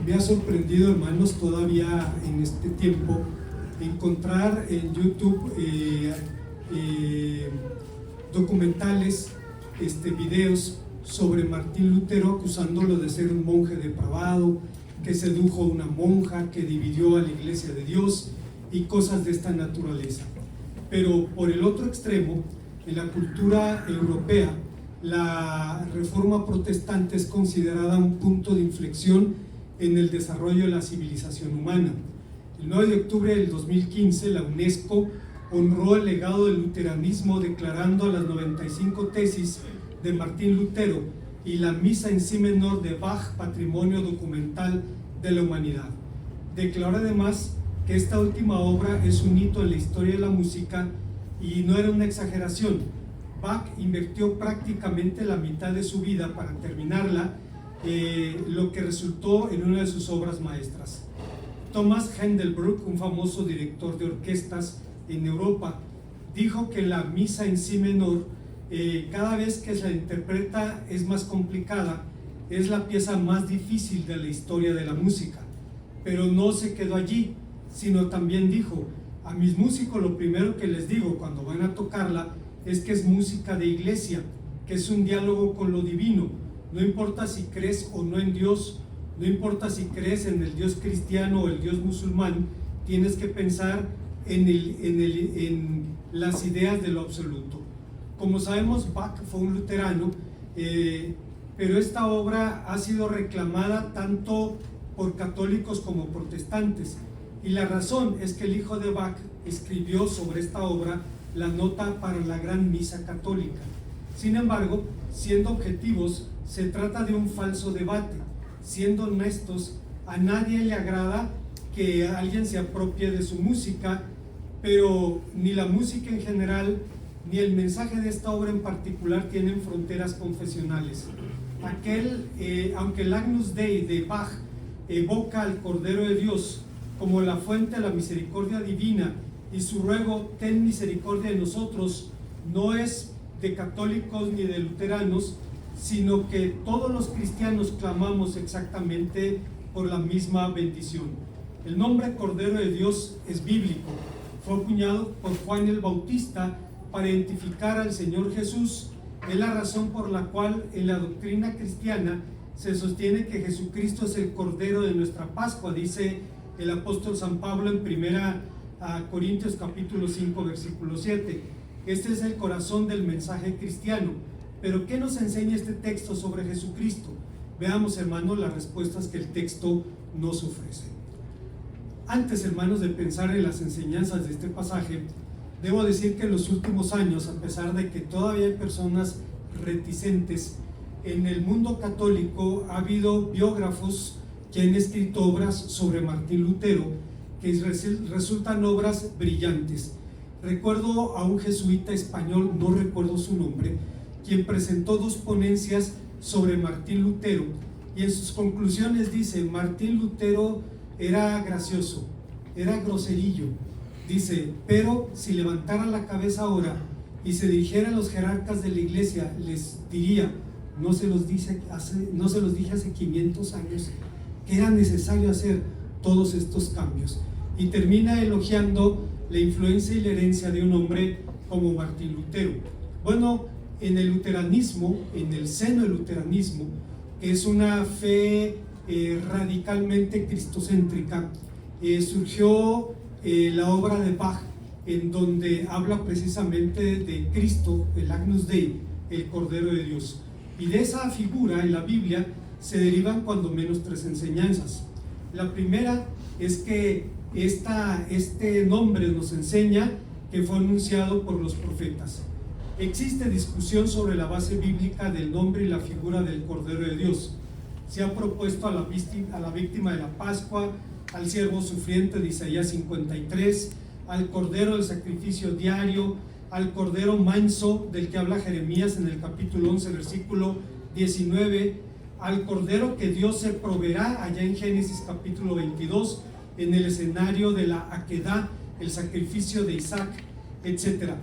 Me ha sorprendido, hermanos, todavía en este tiempo encontrar en YouTube documentales, videos sobre Martín Lutero acusándolo de ser un monje depravado, que sedujo a una monja, que dividió a la Iglesia de Dios y cosas de esta naturaleza. Pero por el otro extremo, en la cultura europea, la Reforma Protestante es considerada un punto de inflexión en el desarrollo de la civilización humana. El 9 de octubre del 2015, la UNESCO honró el legado del luteranismo declarando las 95 tesis de Martín Lutero y la misa en si menor de Bach patrimonio documental de la humanidad. Declaró además que esta última obra es un hito en la historia de la música y no era una exageración. Bach invirtió prácticamente la mitad de su vida para terminarla, lo que resultó en una de sus obras maestras. Thomas Hendelbrook, un famoso director de orquestas en Europa, dijo que la misa en si menor, cada vez que se interpreta es más complicada, es la pieza más difícil de la historia de la música. Pero no se quedó allí, sino también dijo: a mis músicos lo primero que les digo cuando van a tocarla es que es música de iglesia, que es un diálogo con lo divino. No importa si crees o no en Dios, no importa si crees en el Dios cristiano o el Dios musulmán, tienes que pensar en las ideas de lo absoluto. Como sabemos, Bach fue un luterano, pero esta obra ha sido reclamada tanto por católicos como protestantes, y la razón es que el hijo de Bach escribió sobre esta obra la nota para la Gran Misa Católica. Sin embargo, siendo objetivos, se trata de un falso debate. Siendo honestos, a nadie le agrada que alguien se apropie de su música, pero ni la música en general ni el mensaje de esta obra en particular tienen fronteras confesionales. Aunque el Agnus Dei de Bach evoca al Cordero de Dios como la fuente de la misericordia divina y su ruego, ten misericordia de nosotros, no es de católicos ni de luteranos, sino que todos los cristianos clamamos exactamente por la misma bendición. El nombre Cordero de Dios es bíblico, fue acuñado por Juan el Bautista para identificar al Señor Jesús. Es la razón por la cual en la doctrina cristiana se sostiene que Jesucristo es el Cordero de nuestra Pascua, dice el apóstol San Pablo en 1 Corintios capítulo 5 versículo 7. Este es el corazón del mensaje cristiano. Pero ¿qué nos enseña este texto sobre Jesucristo? Veamos, hermanos, las respuestas que el texto nos ofrece. Antes, hermanos, de pensar en las enseñanzas de este pasaje, debo decir que en los últimos años, a pesar de que todavía hay personas reticentes, en el mundo católico ha habido biógrafos que han escrito obras sobre Martín Lutero, que resultan obras brillantes. Recuerdo a un jesuita español, no recuerdo su nombre, quien presentó 2 ponencias sobre Martín Lutero, y en sus conclusiones dice: Martín Lutero era gracioso, era groserillo, dice, pero si levantara la cabeza ahora y se dirigiera a los jerarcas de la iglesia, les diría: no se los dije hace 500 años que era necesario hacer todos estos cambios. Y termina elogiando la influencia y la herencia de un hombre como Martín Lutero. Bueno, en el luteranismo, en el seno del luteranismo, que es una fe radicalmente cristocéntrica, surgió la obra de Bach, en donde habla precisamente de Cristo, el Agnus Dei, el Cordero de Dios. Y de esa figura en la Biblia se derivan cuando menos 3 enseñanzas. La primera es que este nombre nos enseña que fue anunciado por los profetas. Existe discusión sobre la base bíblica del nombre y la figura del Cordero de Dios. Se ha propuesto a la víctima de la Pascua, al siervo sufriente de Isaías 53, al Cordero del sacrificio diario, al Cordero manso del que habla Jeremías en el capítulo 11, versículo 19, al Cordero que Dios se proveerá allá en Génesis capítulo 22, en el escenario de la Akedah, el sacrificio de Isaac, etc.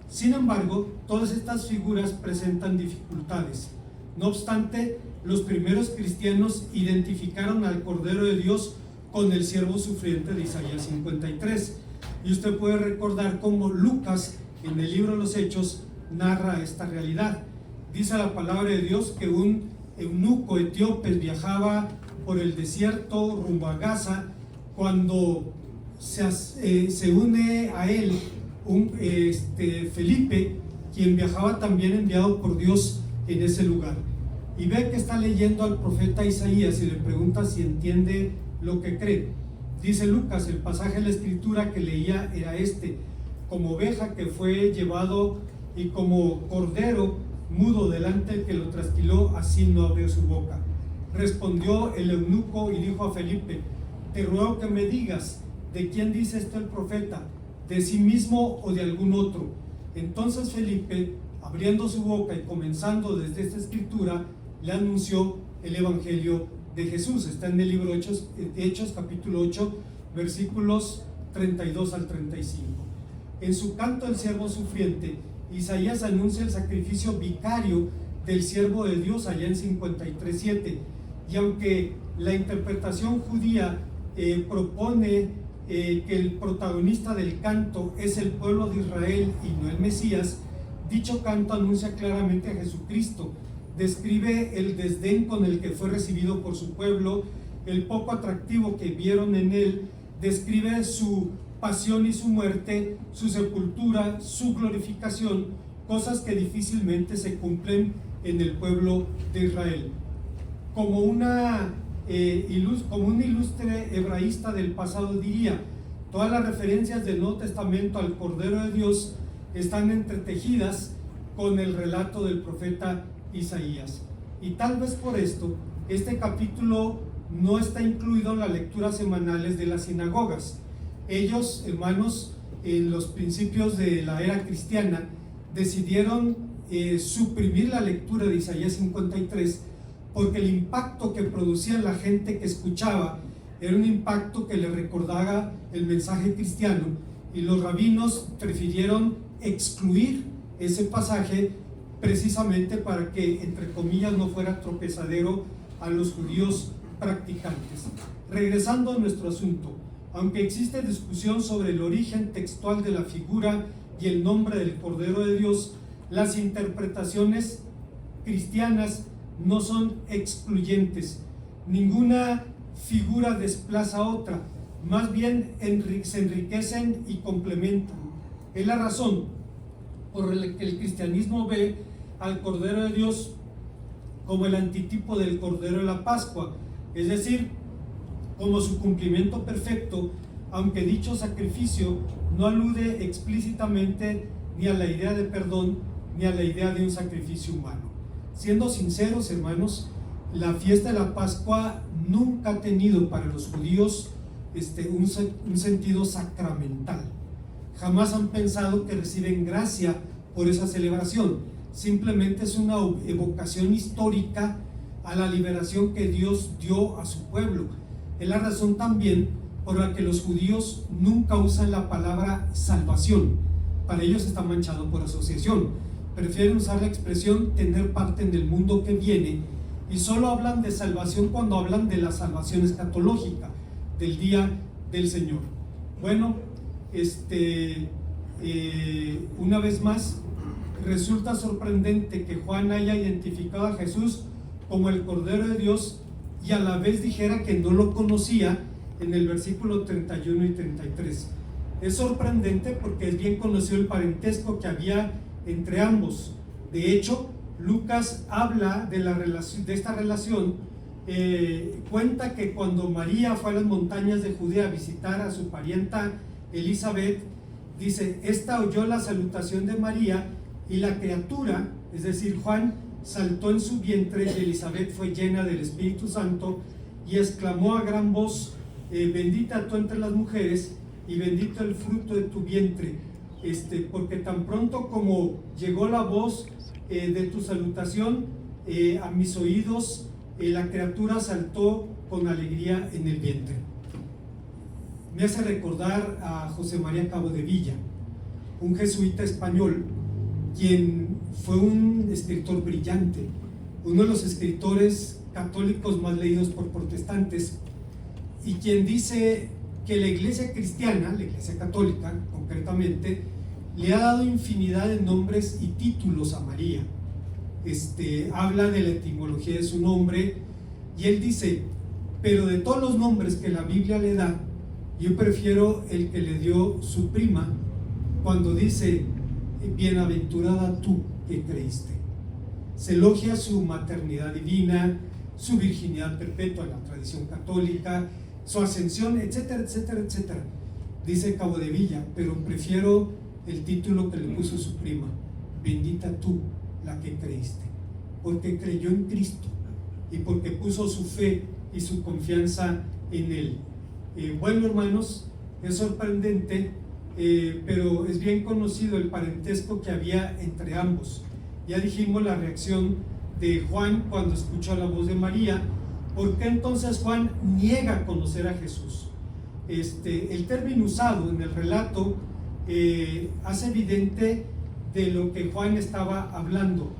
Sin embargo, todas estas figuras presentan dificultades. No obstante, los primeros cristianos identificaron al Cordero de Dios con el siervo sufriente de Isaías 53. Y usted puede recordar cómo Lucas, en el libro de los Hechos, narra esta realidad. Dice la palabra de Dios que un eunuco etíope viajaba por el desierto rumbo a Gaza cuando se une a él Felipe, quien viajaba también enviado por Dios en ese lugar, y ve que está leyendo al profeta Isaías y le pregunta si entiende lo que cree. Dice Lucas, el pasaje de la escritura que leía era como oveja que fue llevado y como cordero mudo delante del que lo trasquiló, así no abrió su boca. Respondió el eunuco y dijo a Felipe: te ruego que me digas, ¿de quién dice esto el profeta? ¿De sí mismo o de algún otro? Entonces Felipe, abriendo su boca y comenzando desde esta escritura, le anunció el evangelio de Jesús. Está en el libro de Hechos capítulo 8, versículos 32 al 35. En su canto El siervo sufriente, Isaías anuncia el sacrificio vicario del siervo de Dios allá en 53:7. Y aunque la interpretación judía propone que el protagonista del canto es el pueblo de Israel y no el Mesías, dicho canto anuncia claramente a Jesucristo. Describe el desdén con el que fue recibido por su pueblo, el poco atractivo que vieron en él, describe su pasión y su muerte, su sepultura, su glorificación, cosas que difícilmente se cumplen en el pueblo de Israel. Como un ilustre hebraísta del pasado diría, todas las referencias del Nuevo Testamento al Cordero de Dios están entretejidas con el relato del profeta Isaías. Y tal vez por esto, este capítulo no está incluido en las lecturas semanales de las sinagogas. Ellos, hermanos, en los principios de la era cristiana, decidieron suprimir la lectura de Isaías 53 porque el impacto que producía en la gente que escuchaba era un impacto que le recordaba el mensaje cristiano, y los rabinos prefirieron excluir ese pasaje precisamente para que, entre comillas, no fuera tropezadero a los judíos practicantes. Regresando a nuestro asunto, aunque existe discusión sobre el origen textual de la figura y el nombre del Cordero de Dios, las interpretaciones cristianas no son excluyentes. Ninguna figura desplaza a otra, más bien se enriquecen y complementan. Es la razón por la que el cristianismo ve al Cordero de Dios como el antitipo del Cordero de la Pascua, es decir, como su cumplimiento perfecto, aunque dicho sacrificio no alude explícitamente ni a la idea de perdón ni a la idea de un sacrificio humano. Siendo sinceros, hermanos, la fiesta de la Pascua nunca ha tenido para los judíos un sentido sacramental. Jamás han pensado que reciben gracia por esa celebración. Simplemente es una evocación histórica a la liberación que Dios dio a su pueblo. Es la razón también por la que los judíos nunca usan la palabra salvación. Para ellos está manchado por asociación. Prefieren usar la expresión tener parte en el mundo que viene, y solo hablan de salvación cuando hablan de la salvación escatológica, del día del Señor. Bueno, una vez más, resulta sorprendente que Juan haya identificado a Jesús como el Cordero de Dios y a la vez dijera que no lo conocía en el versículo 31 y 33. Es sorprendente porque es bien conocido el parentesco que había entre ambos. De hecho, Lucas habla de esta relación, cuenta que cuando María fue a las montañas de Judea a visitar a su parienta Elizabeth, dice, esta oyó la salutación de María y la criatura, es decir, Juan, saltó en su vientre, y Elizabeth fue llena del Espíritu Santo y exclamó a gran voz, bendita tú entre las mujeres y bendito el fruto de tu vientre, porque tan pronto como llegó la voz de tu salutación a mis oídos, la criatura saltó con alegría en el vientre. Me hace recordar a José María Cabo de Villa, un jesuita español, quien fue un escritor brillante, uno de los escritores católicos más leídos por protestantes, y quien dice que la iglesia cristiana, la iglesia católica concretamente, le ha dado infinidad de nombres y títulos a María. Habla de la etimología de su nombre, y él dice: pero de todos los nombres que la Biblia le da, yo prefiero el que le dio su prima cuando dice: bienaventurada tú que creíste. Se elogia su maternidad divina, su virginidad perpetua en la tradición católica, su ascensión, etcétera, etcétera, etcétera. Dice Cabo de Villa: pero prefiero el título que le puso su prima: bendita tú la que creíste, porque creyó en Cristo y porque puso su fe y su confianza en Él. Bueno, hermanos, es sorprendente, pero es bien conocido el parentesco que había entre ambos. Ya dijimos la reacción de Juan cuando escuchó la voz de María. ¿Por qué entonces Juan niega conocer a Jesús? El término usado en el relato hace evidente de lo que Juan estaba hablando.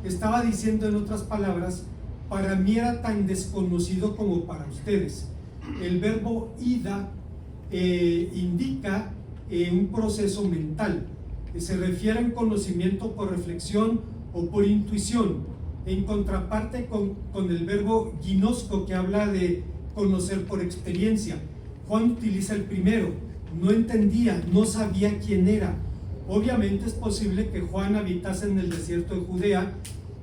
Estaba diciendo, en otras palabras: para mí era tan desconocido como para ustedes. El verbo ida indica un proceso mental, se refiere a un conocimiento por reflexión o por intuición, en contraparte con el verbo ginosco, que habla de conocer por experiencia. Juan utiliza el primero: no entendía, no sabía quién era. Obviamente es posible que Juan habitase en el desierto de Judea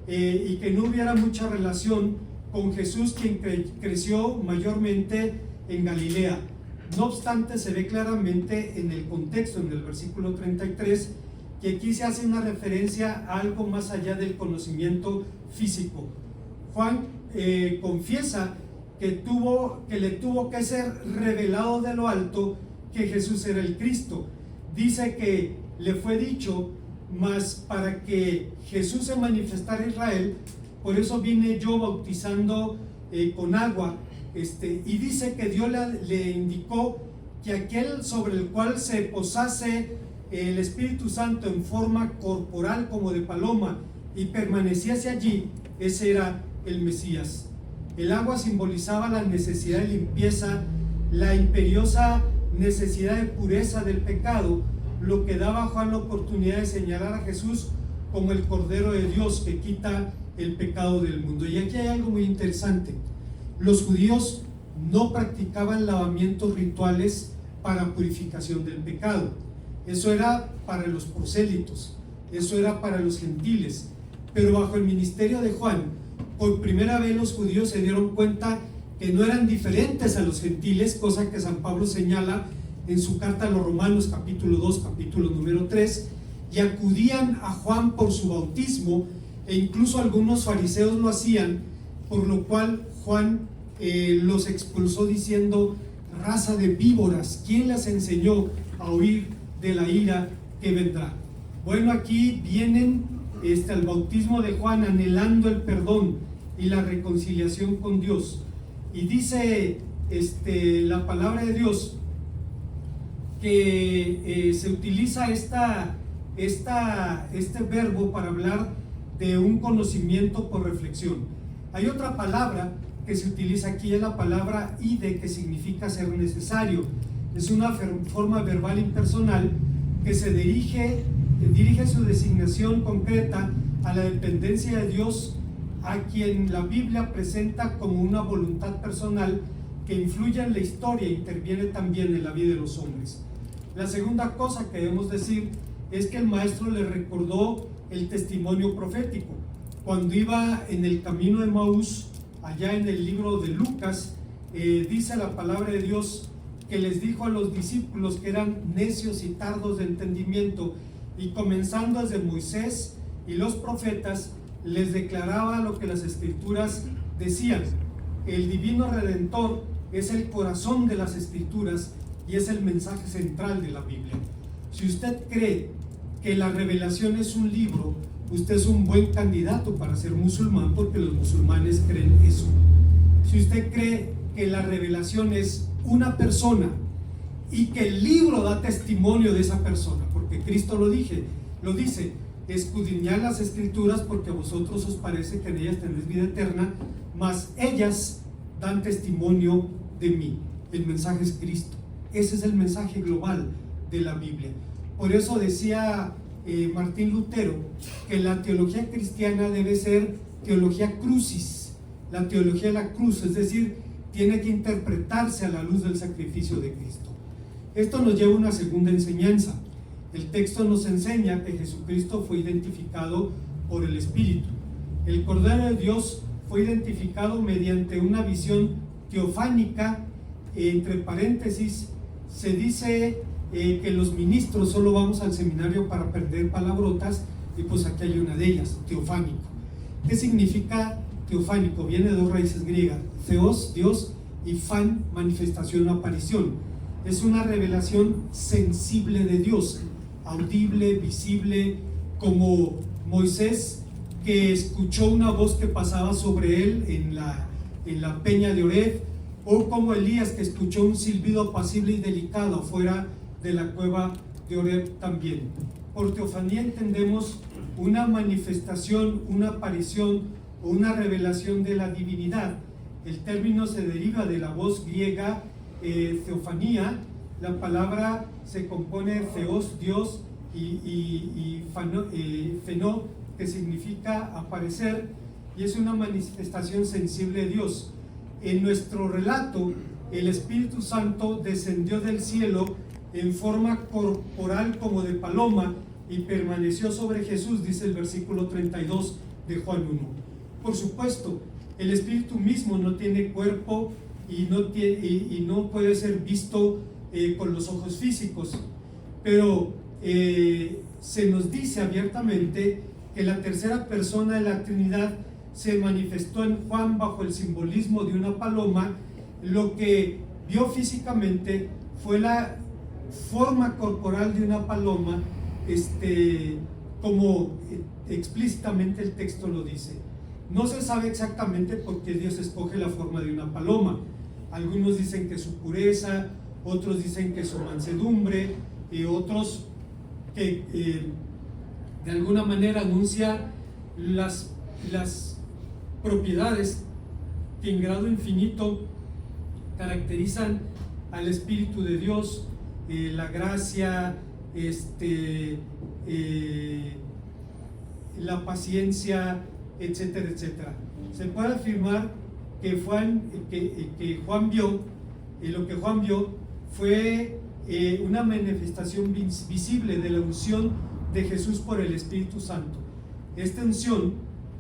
y que no hubiera mucha relación con Jesús, quien creció mayormente en Galilea. No obstante, se ve claramente en el contexto, en el versículo 33, que aquí se hace una referencia a algo más allá del conocimiento físico. Juan confiesa que le tuvo que ser revelado de lo alto que Jesús era el Cristo. Dice que le fue dicho: mas para que Jesús se manifestara a Israel, por eso vine yo bautizando con agua. Y dice que Dios le indicó que aquel sobre el cual se posase el Espíritu Santo en forma corporal como de paloma y permaneciese allí, ese era el Mesías. El agua simbolizaba la necesidad de limpieza, la imperiosa necesidad de pureza del pecado, lo que daba a Juan la oportunidad de señalar a Jesús como el Cordero de Dios que quita el pecado del mundo. Y aquí hay algo muy interesante: los judíos no practicaban lavamientos rituales para purificación del pecado. Eso era para los prosélitos, eso era para los gentiles. Pero bajo el ministerio de Juan, por primera vez los judíos se dieron cuenta que no eran diferentes a los gentiles, cosa que San Pablo señala en su carta a los Romanos, capítulo 2, capítulo número 3, y acudían a Juan por su bautismo, e incluso algunos fariseos lo hacían, por lo cual Juan los expulsó diciendo: raza de víboras, ¿quién les enseñó a huir de la ira que vendrá? Bueno, aquí vienen al bautismo de Juan anhelando el perdón y la reconciliación con Dios. Y dice la palabra de Dios que se utiliza este verbo para hablar de un conocimiento por reflexión. Hay otra palabra que se utiliza aquí, es la palabra ide, que significa ser necesario. Es una forma verbal impersonal que se dirige su designación concreta a la dependencia de Dios, a quien la Biblia presenta como una voluntad personal que influye en la historia e interviene también en la vida de los hombres. La segunda cosa que debemos decir es que el maestro le recordó el testimonio profético. Cuando iba en el camino de Maús, allá en el libro de Lucas, dice la palabra de Dios que les dijo a los discípulos que eran necios y tardos de entendimiento, y comenzando desde Moisés y los profetas, les declaraba lo que las escrituras decían. El divino redentor es el corazón de las escrituras y es el mensaje central de la Biblia. Si usted cree que la revelación es un libro, usted es un buen candidato para ser musulmán, porque los musulmanes creen eso. Si usted cree que la revelación es una persona y que el libro da testimonio de esa persona, porque Cristo lo dice: escudriñad las escrituras porque a vosotros os parece que en ellas tenéis vida eterna, mas ellas dan testimonio de mí. El mensaje es Cristo. Ese es el mensaje global de la Biblia. Por eso decía Martín Lutero que la teología cristiana debe ser teología crucis, la teología de la cruz, es decir, tiene que interpretarse a la luz del sacrificio de Cristo. Esto nos lleva a una segunda enseñanza. El texto nos enseña que Jesucristo fue identificado por el Espíritu. El Cordero de Dios fue identificado mediante una visión teofánica. Entre paréntesis, se dice que los ministros solo vamos al seminario para aprender palabrotas, y pues aquí hay una de ellas, teofánico. ¿Qué significa teofánico? Viene de dos raíces griegas, theos, Dios, y fan, manifestación o aparición. Es una revelación sensible de Dios, audible, visible, como Moisés, que escuchó una voz que pasaba sobre él en la peña de Oreb, o como Elías, que escuchó un silbido apacible y delicado fuera de la cueva de Oreb también. Por teofanía entendemos una manifestación, una aparición o una revelación de la divinidad. El término se deriva de la voz griega teofanía. La palabra se compone de theos, Dios, y fenó, que significa aparecer, y es una manifestación sensible de Dios. En nuestro relato, el Espíritu Santo descendió del cielo en forma corporal como de paloma y permaneció sobre Jesús, dice el versículo 32 de Juan 1. Por supuesto, el Espíritu mismo no tiene cuerpo y no puede ser visto con los ojos físicos, pero se nos dice abiertamente que la tercera persona de la Trinidad se manifestó en Juan bajo el simbolismo de una paloma. Lo que vio físicamente fue la forma corporal de una paloma, como explícitamente el texto lo dice. No se sabe exactamente por qué Dios escoge la forma de una paloma. Algunos dicen que su pureza, otros dicen que su mansedumbre, y otros que de alguna manera anuncia las propiedades que en grado infinito caracterizan al Espíritu de Dios, la gracia, la paciencia, etcétera, etcétera. Se puede afirmar que Juan vio, lo que Juan vio fue una manifestación visible de la unción de Jesús por el Espíritu Santo. Esta unción,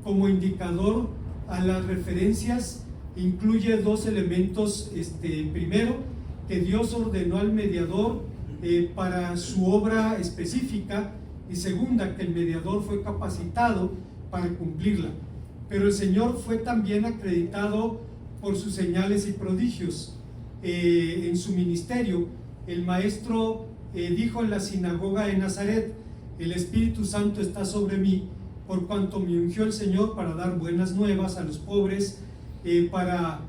como indicador a las referencias, incluye dos elementos. Primero, que Dios ordenó al mediador para su obra específica, y segunda, que el mediador fue capacitado para cumplirla. Pero el Señor fue también acreditado por sus señales y prodigios en su ministerio. El maestro dijo en la sinagoga de Nazaret: el Espíritu Santo está sobre mí, por cuanto me ungió el Señor para dar buenas nuevas a los pobres, para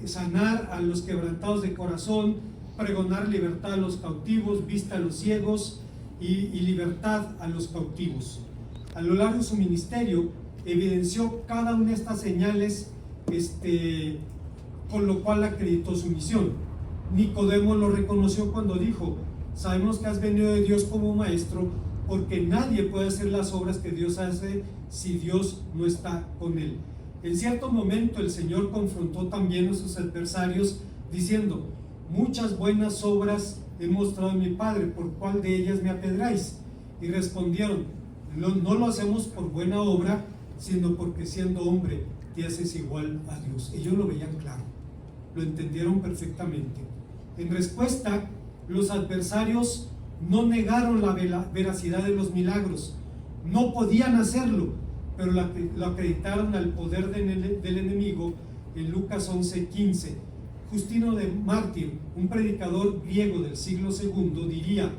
sanar a los quebrantados de corazón, pregonar libertad a los cautivos, vista a los ciegos y libertad a los cautivos. A lo largo de su ministerio evidenció cada una de estas señales, con lo cual acreditó su misión. Nicodemo lo reconoció cuando dijo: sabemos que has venido de Dios como maestro, porque nadie puede hacer las obras que Dios hace si Dios no está con él. En cierto momento el Señor confrontó también a sus adversarios diciendo: muchas buenas obras he mostrado a mi Padre, ¿por cuál de ellas me apedráis? Y respondieron: no lo hacemos por buena obra, sino porque siendo hombre te haces igual a Dios. Ellos lo veían claro, lo entendieron perfectamente. En respuesta, los adversarios no negaron la veracidad de los milagros, no podían hacerlo, pero lo acreditaron al poder del enemigo. En Lucas 11:15, Justino de Mártir, un predicador griego del siglo II, diría: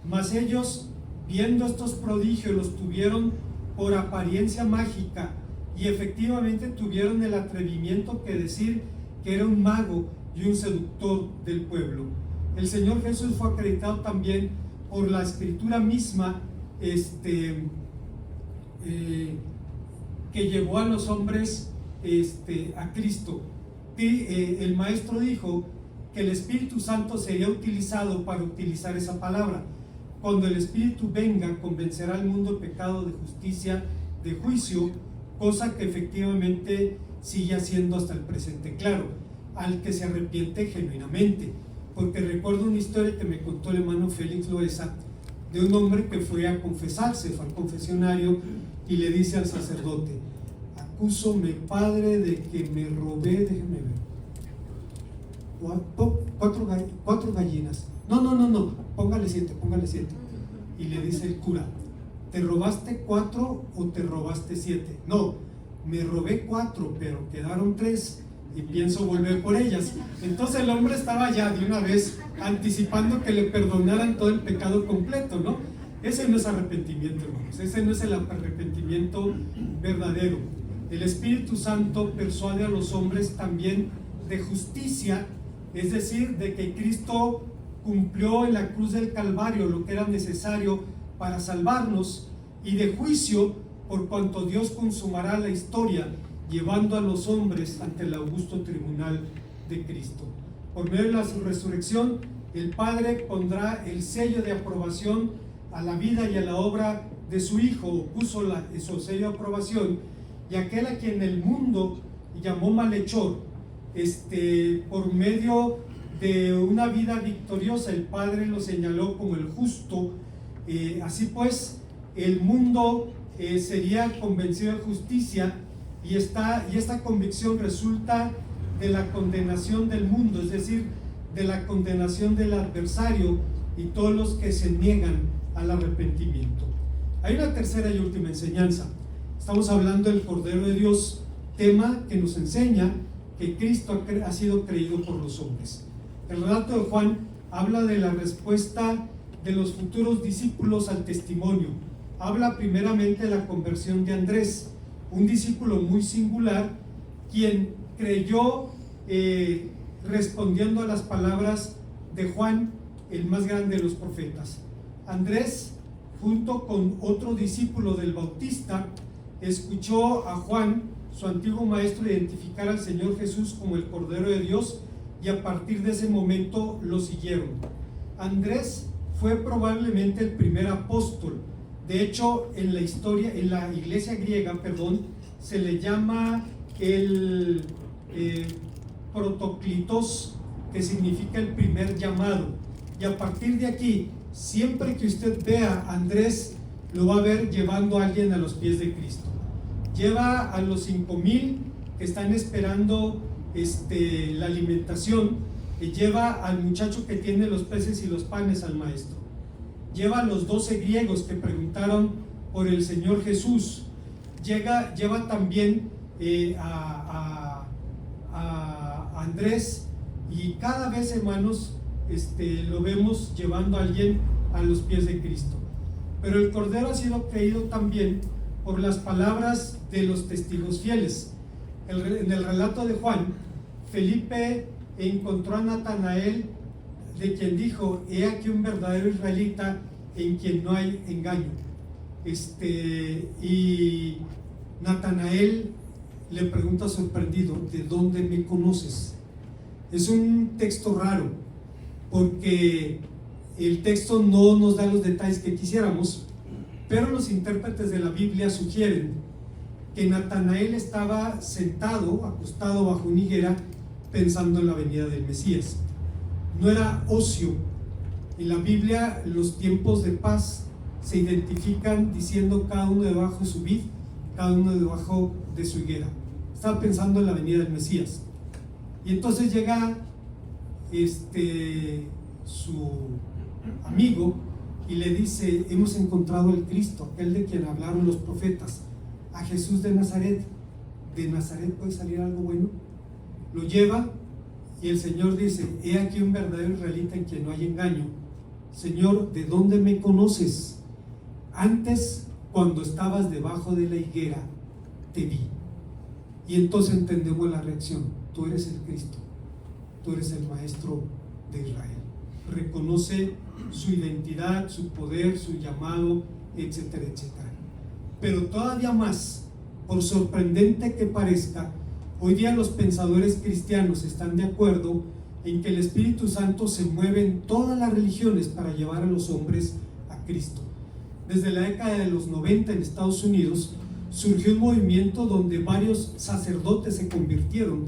mas ellos, viendo estos prodigios, los tuvieron por apariencia mágica, y efectivamente tuvieron el atrevimiento que decir que era un mago y un seductor del pueblo. El Señor Jesús fue acreditado también por la Escritura misma, que llevó a los hombres a Cristo. El maestro dijo que el Espíritu Santo sería utilizado para utilizar esa palabra. Cuando el Espíritu venga, convencerá al mundo de pecado, de justicia, de juicio, cosa que efectivamente sigue haciendo hasta el presente. Claro, al que se arrepiente genuinamente, porque recuerdo una historia que me contó el hermano Félix Loesa, de un hombre que fue a confesarse, fue al confesionario y le dice al sacerdote: acúsome, padre, de que me robé, déjeme ver, cuatro gallinas. No, póngale siete. Y le dice el cura: ¿te robaste 4 o te robaste 7? No, me robé 4, pero quedaron 3 y pienso volver por ellas. Entonces el hombre estaba ya de una vez anticipando que le perdonaran todo el pecado completo, ¿no? Ese no es arrepentimiento, hermanos, ese no es el arrepentimiento verdadero. El Espíritu Santo persuade a los hombres también de justicia, es decir, de que Cristo cumplió en la cruz del Calvario lo que era necesario para salvarnos, y de juicio, por cuanto Dios consumará la historia llevando a los hombres ante el augusto tribunal de Cristo. Por medio de la resurrección, el Padre pondrá el sello de aprobación a la vida y a la obra de su Hijo, puso su sello de aprobación, y aquel a quien el mundo llamó malhechor, por medio de una vida victoriosa, el Padre lo señaló como el justo. Así pues, el mundo sería convencido de justicia, y esta convicción resulta de la condenación del mundo, es decir, de la condenación del adversario y todos los que se niegan al arrepentimiento. Hay una tercera y última enseñanza. Estamos hablando del Cordero de Dios, tema que nos enseña que Cristo ha sido creído por los hombres. El relato de Juan habla de la respuesta de los futuros discípulos al testimonio. Habla primeramente de la conversión de Andrés, un discípulo muy singular, quien creyó respondiendo a las palabras de Juan, el más grande de los profetas. Andrés, junto con otro discípulo del Bautista, escuchó a Juan, su antiguo maestro, identificar al Señor Jesús como el Cordero de Dios, y a partir de ese momento lo siguieron. Andrés fue probablemente el primer apóstol. De hecho, en la historia, en la iglesia griega, se le llama el protoclitos, que significa el primer llamado. Y a partir de aquí, siempre que usted vea a Andrés, lo va a ver llevando a alguien a los pies de Cristo. Lleva a los 5,000 que están esperando la alimentación, y lleva al muchacho que tiene los peces y los panes al maestro. Lleva a los 12 griegos que preguntaron por el Señor Jesús. Lleva también a Andrés, y cada vez, hermanos, lo vemos llevando a alguien a los pies de Cristo. Pero el Cordero ha sido creído también por las palabras de los testigos fieles. En el relato de Juan, Felipe encontró a Natanael, de quien dijo: he aquí un verdadero israelita en quien no hay engaño. Y Natanael le pregunta sorprendido: ¿de dónde me conoces? Es un texto raro, porque el texto no nos da los detalles que quisiéramos, pero los intérpretes de la Biblia sugieren que Natanael estaba sentado, acostado bajo una higuera, pensando en la venida del Mesías. No era ocio. En la Biblia los tiempos de paz se identifican diciendo: cada uno debajo de su vid, cada uno debajo de su higuera. Estaba pensando en la venida del Mesías. Y entonces llega su amigo y le dice: hemos encontrado al Cristo, aquel de quien hablaron los profetas, a Jesús de Nazaret. ¿De Nazaret puede salir algo bueno? Lo lleva, y el Señor dice: he aquí un verdadero israelita en quien no hay engaño. Señor, ¿de dónde me conoces? Antes, cuando estabas debajo de la higuera, te vi. Y entonces entendemos la reacción: tú eres el Cristo, tú eres el Maestro de Israel. Reconoce su identidad, su poder, su llamado, etcétera, etcétera. Pero todavía más, por sorprendente que parezca, hoy día los pensadores cristianos están de acuerdo en que el Espíritu Santo se mueve en todas las religiones para llevar a los hombres a Cristo. Desde la década de los 90 en Estados Unidos surgió un movimiento donde varios sacerdotes se convirtieron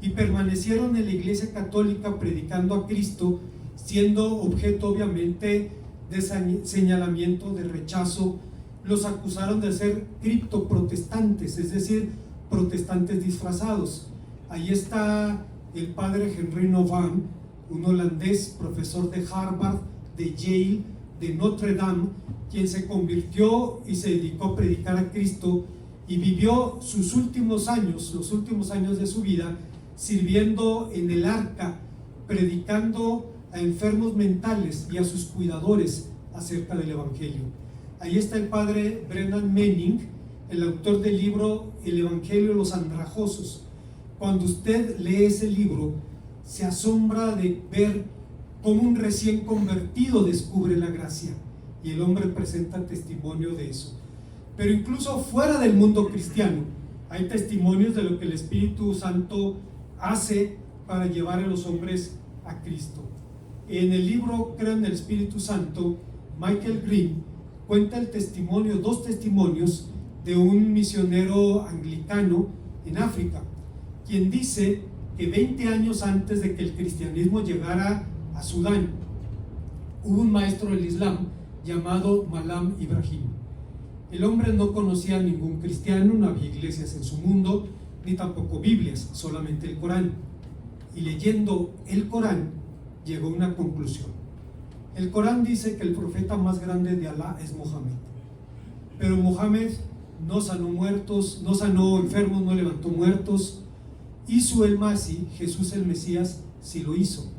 y permanecieron en la Iglesia Católica predicando a Cristo, siendo objeto obviamente de señalamiento, de rechazo. Los acusaron de ser criptoprotestantes, es decir, protestantes disfrazados. Ahí está el padre Henry Nouwen, un holandés, profesor de Harvard, de Yale, de Notre Dame, quien se convirtió y se dedicó a predicar a Cristo y vivió sus últimos años, los últimos años de su vida, sirviendo en el arca, predicando a enfermos mentales y a sus cuidadores acerca del Evangelio. Ahí está el padre Brennan Manning, el autor del libro El Evangelio de los Andrajosos. Cuando usted lee ese libro, se asombra de ver cómo un recién convertido descubre la gracia, y el hombre presenta testimonio de eso. Pero incluso fuera del mundo cristiano hay testimonios de lo que el Espíritu Santo hace para llevar a los hombres a Cristo. En el libro Creo en el Espíritu Santo, Michael Green cuenta el testimonio, dos testimonios de un misionero anglicano en África, quien dice que 20 años antes de que el cristianismo llegara a Sudán, hubo un maestro del Islam llamado Malam Ibrahim. El hombre no conocía a ningún cristiano, no había iglesias en su mundo, ni tampoco Biblias, solamente el Corán. Y leyendo el Corán, llegó a una conclusión. El Corán dice que el profeta más grande de Alá es Mohammed. Pero Mohammed no sanó muertos, no sanó enfermos, no levantó muertos. Hizo el Masí, Jesús el Mesías, sí lo hizo.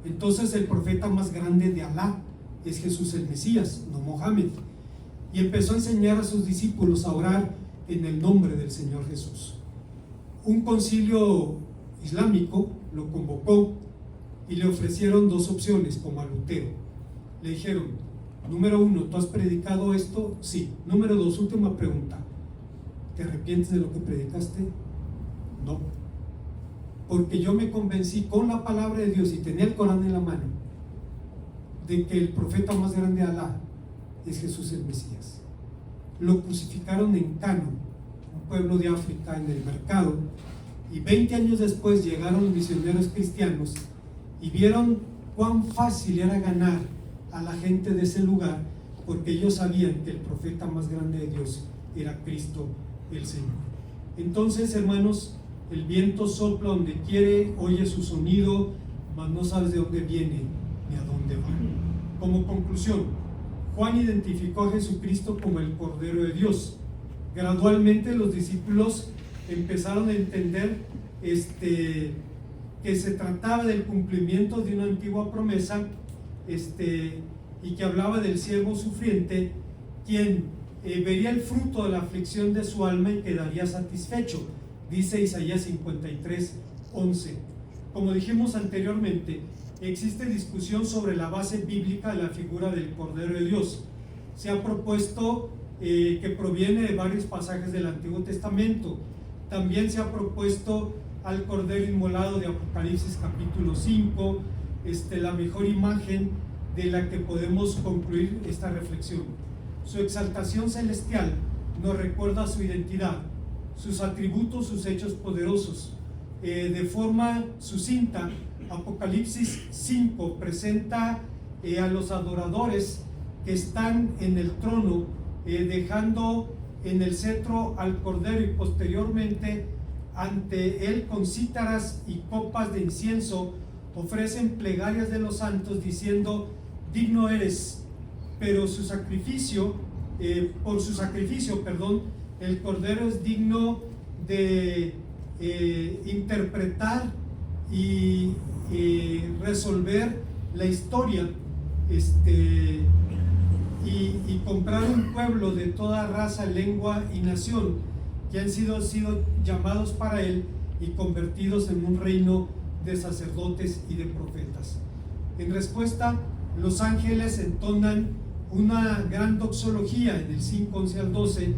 Entonces el profeta más grande de Alá es Jesús el Mesías, no Mohammed. Y empezó a enseñar a sus discípulos a orar en el nombre del Señor Jesús. Un concilio islámico lo convocó y le ofrecieron dos opciones como a Lutero. Le dijeron, número uno, ¿tú has predicado esto? Sí. Número dos, última pregunta, ¿te arrepientes de lo que predicaste? No. Porque yo me convencí con la palabra de Dios y tenía el Corán en la mano de que el profeta más grande de Alá es Jesús el Mesías. Lo crucificaron en Kano, un pueblo de África, en el mercado, y 20 años después llegaron los misioneros cristianos y vieron cuán fácil era ganar a la gente de ese lugar, porque ellos sabían que el profeta más grande de Dios era Cristo el Señor. Entonces, hermanos, el viento sopla donde quiere, oye su sonido, mas no sabes de dónde viene ni a dónde va. Como conclusión, Juan identificó a Jesucristo como el Cordero de Dios. Gradualmente los discípulos empezaron a entender que se trataba del cumplimiento de una antigua promesa, y que hablaba del siervo sufriente, quien vería el fruto de la aflicción de su alma y quedaría satisfecho, dice Isaías 53:11. Como dijimos anteriormente, existe discusión sobre la base bíblica de la figura del Cordero de Dios. Se ha propuesto que proviene de varios pasajes del Antiguo Testamento. También se ha propuesto al Cordero inmolado de Apocalipsis capítulo 5, la mejor imagen de la que podemos concluir esta reflexión. Su exaltación celestial nos recuerda su identidad, sus atributos, sus hechos poderosos. De forma sucinta, Apocalipsis 5 presenta a los adoradores que están en el trono, dejando en el cetro al Cordero, y posteriormente ante él con cítaras y copas de incienso ofrecen plegarias de los santos diciendo: digno eres, pero por su sacrificio, el Cordero es digno de interpretar y resolver la historia, y comprar un pueblo de toda raza, lengua y nación que han sido llamados para él y convertidos en un reino de sacerdotes y de profetas. En respuesta, los ángeles entonan una gran doxología en el 5:11 al 12.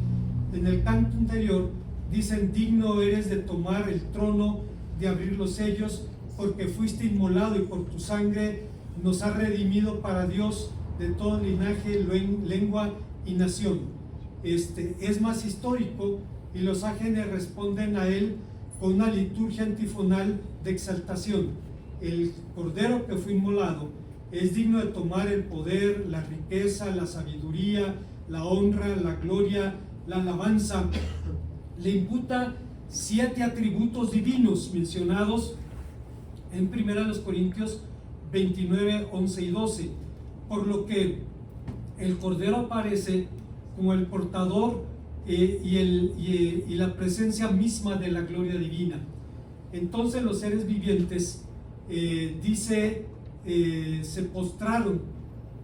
En el canto anterior dicen: digno eres de tomar el trono, de abrir los sellos, porque fuiste inmolado y por tu sangre nos has redimido para Dios de todo linaje, lengua y nación. Es más histórico, y los ángeles responden a él con una liturgia antifonal de exaltación. El Cordero que fue inmolado es digno de tomar el poder, la riqueza, la sabiduría, la honra, la gloria, la alabanza. Le imputa 7 atributos divinos mencionados en 1 Corintios 29, 11 y 12, por lo que el Cordero aparece como el portador y la presencia misma de la gloria divina. Entonces los seres vivientes, se postraron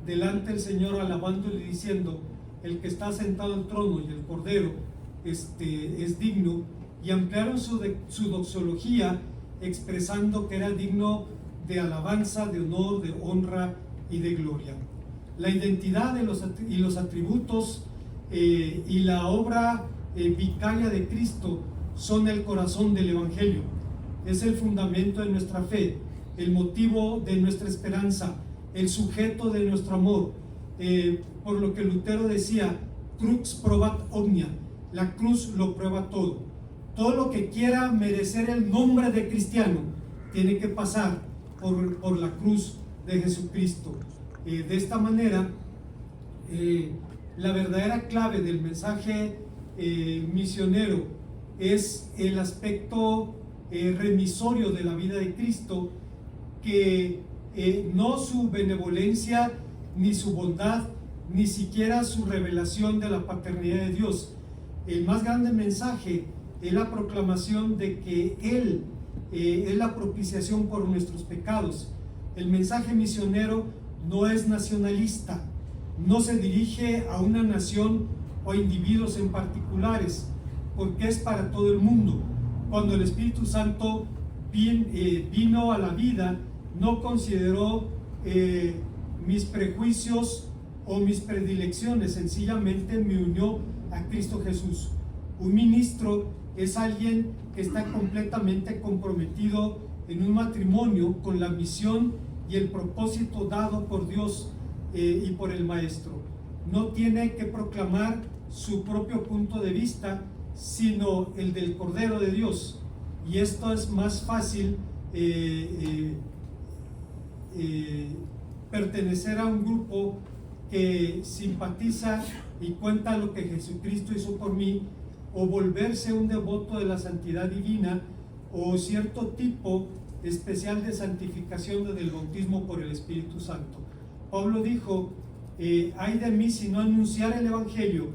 delante del Señor, alabándole y diciendo: el que está sentado en el trono y el Cordero es digno, y ampliaron su doxología expresando que era digno de alabanza, de honor, de honra y de gloria. La identidad y los atributos y la obra vicaria de Cristo son el corazón del Evangelio. Es el fundamento de nuestra fe, el motivo de nuestra esperanza, el sujeto de nuestro amor. Por lo que Lutero decía: crux probat omnia, la cruz lo prueba todo. Todo lo que quiera merecer el nombre de cristiano tiene que pasar por la cruz de Jesucristo. De esta manera, la verdadera clave del mensaje misionero es el aspecto remisorio de la vida de Cristo, que no su benevolencia, ni su bondad, ni siquiera su revelación de la paternidad de Dios. El más grande mensaje es la proclamación de que Él es la propiciación por nuestros pecados. El mensaje misionero no es nacionalista, no se dirige a una nación o a individuos en particulares, porque es para todo el mundo. Cuando el Espíritu Santo vino a la vida, no consideró mis prejuicios o mis predilecciones, sencillamente me unió a Cristo Jesús. Un ministro es alguien que está completamente comprometido en un matrimonio con la misión y el propósito dado por Dios y por el Maestro. No tiene que proclamar su propio punto de vista, sino el del Cordero de Dios. Y esto es más fácil pertenecer a un grupo que simpatiza y cuenta lo que Jesucristo hizo por mí, o volverse un devoto de la santidad divina, o cierto tipo especial de santificación desde el bautismo por el Espíritu Santo. Pablo dijo: ay de mí si no anunciar el Evangelio,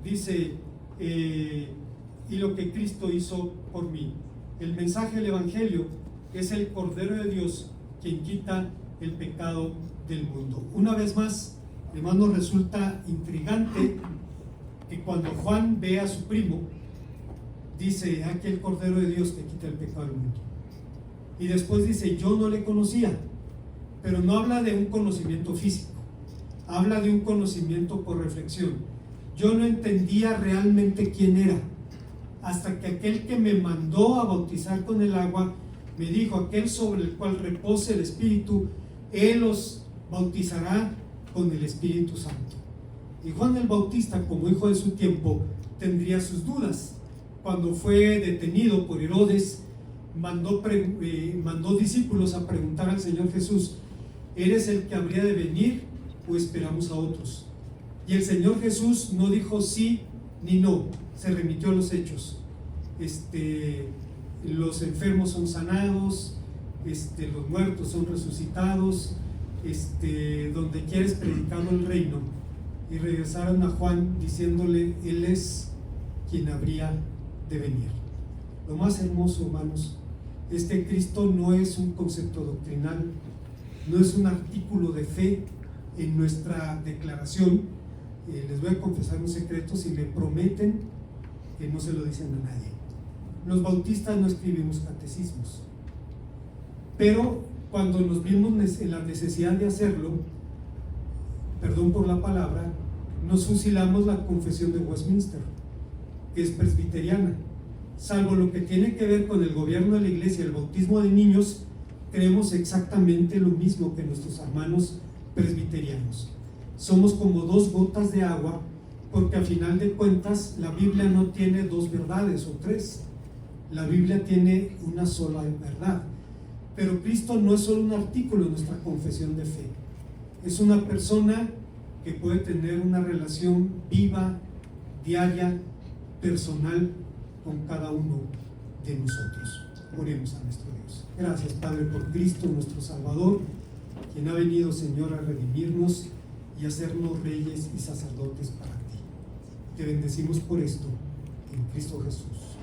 dice, y lo que Cristo hizo por mí. El mensaje del Evangelio es el Cordero de Dios quien quita el pecado del mundo. Una vez más, hermano, resulta intrigante que cuando Juan ve a su primo, dice: aquí el Cordero de Dios que quita el pecado del mundo. Y después dice: yo no le conocía. Pero no habla de un conocimiento físico, habla de un conocimiento por reflexión. Yo no entendía realmente quién era, hasta que aquel que me mandó a bautizar con el agua me dijo: aquel sobre el cual repose el Espíritu, Él os bautizará con el Espíritu Santo. Y Juan el Bautista, como hijo de su tiempo, tendría sus dudas. Cuando fue detenido por Herodes, mandó discípulos a preguntar al Señor Jesús: ¿eres el que habría de venir o esperamos a otros? Y el Señor Jesús no dijo sí ni no, se remitió a los hechos. Los enfermos son sanados, los muertos son resucitados, donde quiera es predicado el reino. Y regresaron a Juan diciéndole: Él es quien habría de venir. Lo más hermoso, hermanos, es que Cristo no es un concepto doctrinal, no es un artículo de fe en nuestra declaración. Les voy a confesar un secreto: si me prometen que no se lo dicen a nadie. Los bautistas no escribimos catecismos, pero cuando nos vimos en la necesidad de hacerlo, perdón por la palabra, nos fusilamos la confesión de Westminster, que es presbiteriana, salvo lo que tiene que ver con el gobierno de la iglesia, el bautismo de niños, creemos exactamente lo mismo que nuestros hermanos presbiterianos. Somos como dos gotas de agua, porque a final de cuentas la Biblia no tiene dos verdades o tres. La Biblia tiene una sola verdad. Pero Cristo no es solo un artículo en nuestra confesión de fe. Es una persona que puede tener una relación viva, diaria, personal con cada uno de nosotros. Oremos a nuestro Dios. Gracias, Padre, por Cristo, nuestro Salvador, quien ha venido, Señor, a redimirnos y hacernos reyes y sacerdotes para ti. Te bendecimos por esto, en Cristo Jesús.